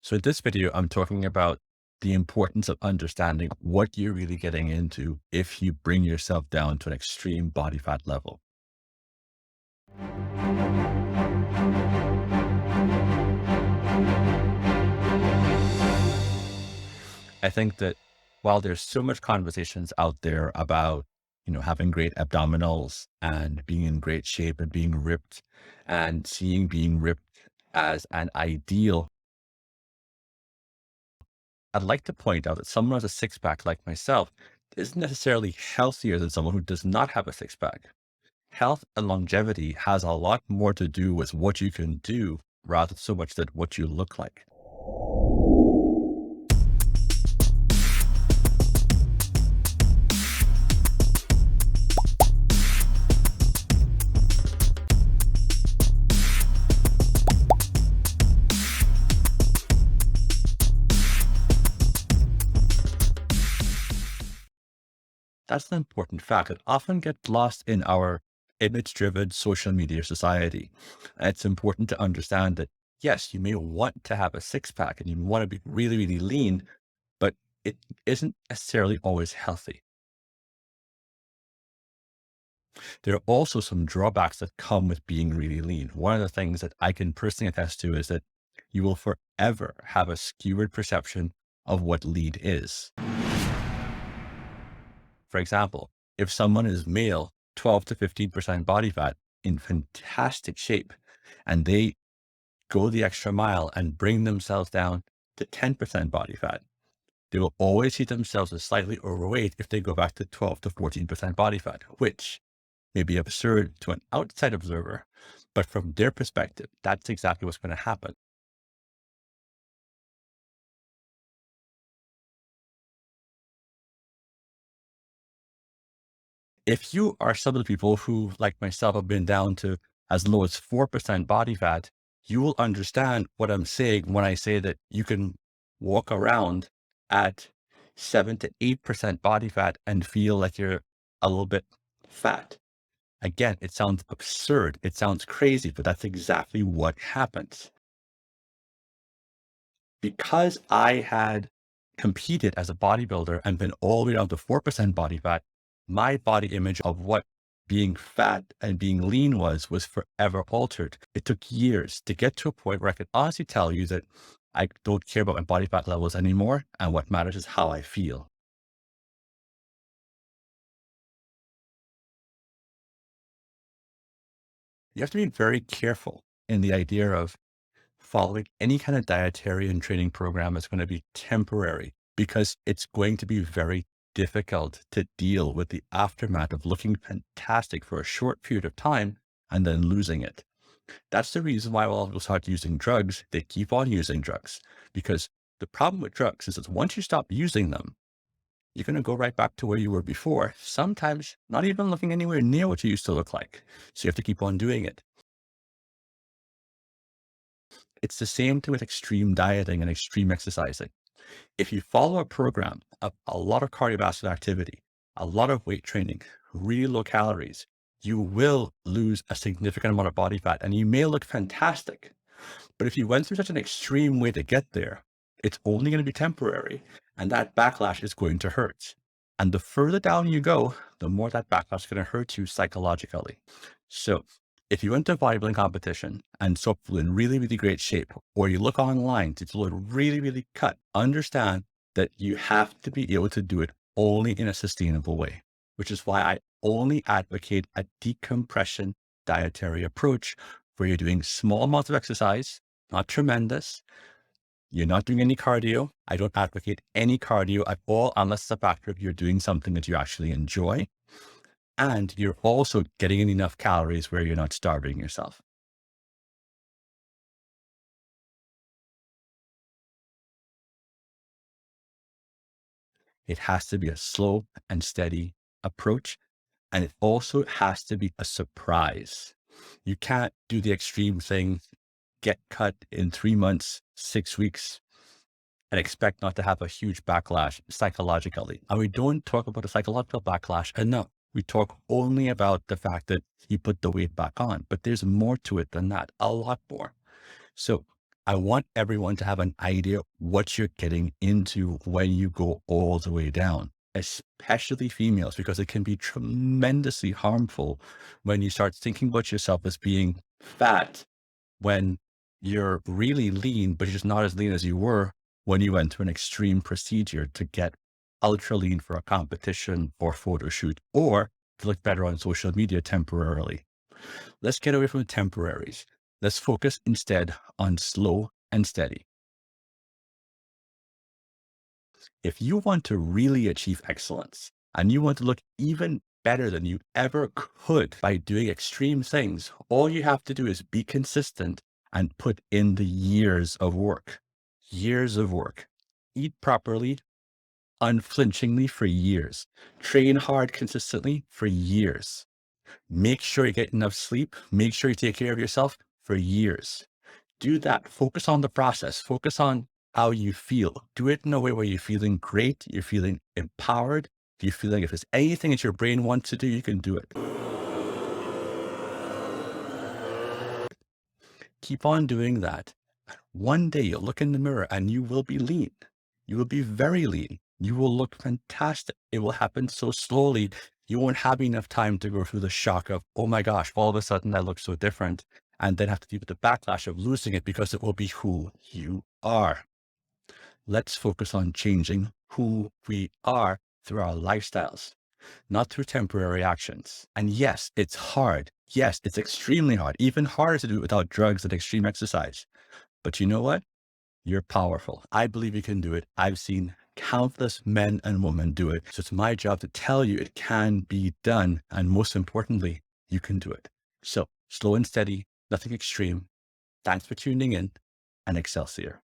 So in this video, I'm talking about the importance of understanding what you're really getting into if you bring yourself down to an extreme body fat level. I think that while there's so much conversations out there about, having great abdominals and being in great shape and being ripped and seeing being ripped as an ideal, I'd like to point out that someone who has a six pack like myself isn't necessarily healthier than someone who does not have a six pack. Health and longevity has a lot more to do with what you can do rather so much than what you look like. That's an important fact that often gets lost in our image-driven social media society. And it's important to understand that, yes, you may want to have a six pack and you want to be really, really lean, but it isn't necessarily always healthy. There are also some drawbacks that come with being really lean. One of the things that I can personally attest to is that you will forever have a skewed perception of what lean is. For example, if someone is male, 12 to 15% body fat in fantastic shape, and they go the extra mile and bring themselves down to 10% body fat, they will always see themselves as slightly overweight if they go back to 12 to 14% body fat, which may be absurd to an outside observer, but from their perspective, that's exactly what's going to happen. If you are some of the people who, like myself, have been down to as low as 4% body fat, you will understand what I'm saying when I say that you can walk around at 7 to 8% body fat and feel like you're a little bit fat. Again, it sounds absurd. It sounds crazy, but that's exactly what happens. Because I had competed as a bodybuilder and been all the way down to 4% body fat, my body image of what being fat and being lean was forever altered. It took years to get to a point where I could honestly tell you that I don't care about my body fat levels anymore. And what matters is how I feel. You have to be very careful in the idea of following any kind of dietary and training program is going to be temporary because it's going to be very difficult to deal with the aftermath of looking fantastic for a short period of time and then losing it. That's the reason why when people start using drugs, they keep on using drugs because the problem with drugs is that once you stop using them, you're going to go right back to where you were before, sometimes not even looking anywhere near what you used to look like. So you have to keep on doing it. It's the same thing with extreme dieting and extreme exercising. If you follow a program of a lot of cardiovascular activity, a lot of weight training, really low calories, you will lose a significant amount of body fat and you may look fantastic. But if you went through such an extreme way to get there, it's only going to be temporary and that backlash is going to hurt. And the further down you go, the more that backlash is going to hurt you psychologically. So if you went to a bodybuilding competition and saw people in really, really great shape, or you look online to look really, really cut, understand that you have to be able to do it only in a sustainable way, which is why I only advocate a decompression dietary approach where you're doing small amounts of exercise, not tremendous. You're not doing any cardio. I don't advocate any cardio at all, unless it's a factor of you're doing something that you actually enjoy. And you're also getting in enough calories where you're not starving yourself. It has to be a slow and steady approach. And it also has to be a surprise. You can't do the extreme thing, get cut in 3 months, 6 weeks, and expect not to have a huge backlash psychologically. And we don't talk about the psychological backlash enough. We talk only about the fact that you put the weight back on, but there's more to it than that, a lot more. So I want everyone to have an idea what you're getting into when you go all the way down, especially females, because it can be tremendously harmful when you start thinking about yourself as being fat when you're really lean, but you're just not as lean as you were when you went through an extreme procedure to get ultra lean for a competition or photo shoot or to look better on social media temporarily. Let's get away from the temporaries. Let's focus instead on slow and steady. If you want to really achieve excellence and you want to look even better than you ever could by doing extreme things, all you have to do is be consistent and put in the years of work. Years of work. Eat properly, unflinchingly for years. Train hard consistently for years. Make sure you get enough sleep. Make sure you take care of yourself for years. Do that. Focus on the process. Focus on how you feel. Do it in a way where you're feeling great. You're feeling empowered. You feel like if there's anything that your brain wants to do, you can do it. Keep on doing that. One day you'll look in the mirror and you will be lean. You will be very lean. You will look fantastic. It will happen so slowly. You won't have enough time to go through the shock of, oh my gosh, all of a sudden I look so different. And then have to deal with the backlash of losing it because it will be who you are. Let's focus on changing who we are through our lifestyles, not through temporary actions. And yes, it's hard. Yes, it's extremely hard, even harder to do it without drugs and extreme exercise. But you know what? You're powerful. I believe you can do it. I've seen countless men and women do it. So it's my job to tell you it can be done. And most importantly, you can do it. So slow and steady, nothing extreme. Thanks for tuning in, and Excelsior.